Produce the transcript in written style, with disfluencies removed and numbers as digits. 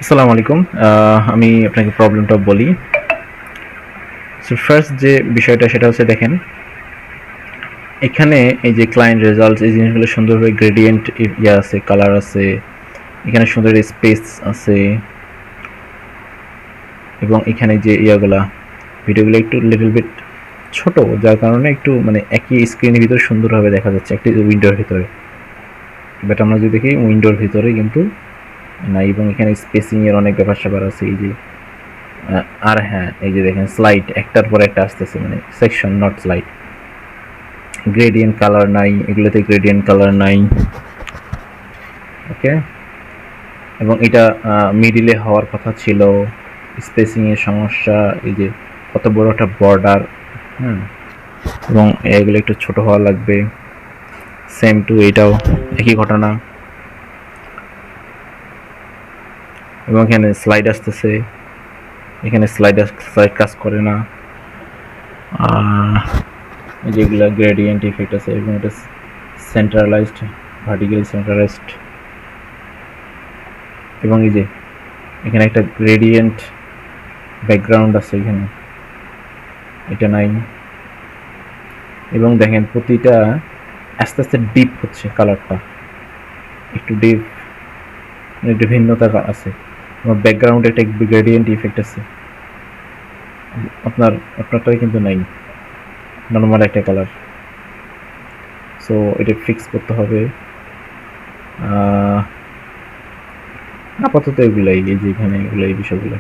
আসসালামু আলাইকুম। আমি আপনাকে প্রবলেমটা বলি। সো ফার্স্ট যে বিষয়টা সেটা হচ্ছে দেখেন, এখানে এই যে ক্লায়েন্ট রেজাল্টস এই জিনিসগুলো সুন্দরভাবে গ্রেডিয়েন্ট ইয়ে আছে, কালার আছে, এখানে সুন্দর স্পেস আছে এবং এখানে যে ইয়াগুলা ভিডিওগুলো একটু লিটল বিট ছোট, যার কারণে একটু মানে একই স্ক্রিনের ভিতরে সুন্দরভাবে দেখা যাচ্ছে একটি উইন্ডোর ভিতরে। বাট আমরা যদি দেখি উইন্ডোর ভিতরে কিন্তু না, এবং এখানে স্পেসিং এর অনেক ব্যাপার-স্যাপার আছে। এই যে আর হ্যাঁ, এই যে দেখেন স্লাইড একটার পর একটা আসতেছে, মানে section not slide. Gradient colour নাই, এগুলোতে গ্রেডিয়েন্ট কালার নাই। ওকে, এবং এটা মিডিলে হওয়ার কথা ছিল। স্পেসিং এর সমস্যা, এই যে কত বড় একটা বর্ডার, হুম, এবং এগুলো একটু ছোট হওয়া লাগবে। সেম টু এটাও একই ঘটনা। এবং এখানে স্লাইড আসতেছে, এখানে স্লাইড কাজ করে না। যেগুলো গ্রেডিয়েন্ট ইফেক্ট আছে এবং এটা সেন্ট্রালাইজড, ভার্টিক্যালি সেন্ট্রালাইজড। এবং এই যে এখানে একটা গ্রেডিয়েন্ট ব্যাকগ্রাউন্ড আছে, এখানে এটা নাই। এবং দেখেন প্রতিটা আস্তে আস্তে ডিপ হচ্ছে, কালারটা একটু ডিপ, একটু ভিন্নতা আছে। এবং ব্যাকগ্রাউন্ডে একটা গ্রেডিয়েন্ট ইফেক্ট আছে, আপনারটাই কিন্তু নাই, নর্মাল একটা কালার। সো এটা ফিক্স করতে হবে। আপাতত এগুলাই, এই যে এখানে এগুলো, এই বিষয়গুলো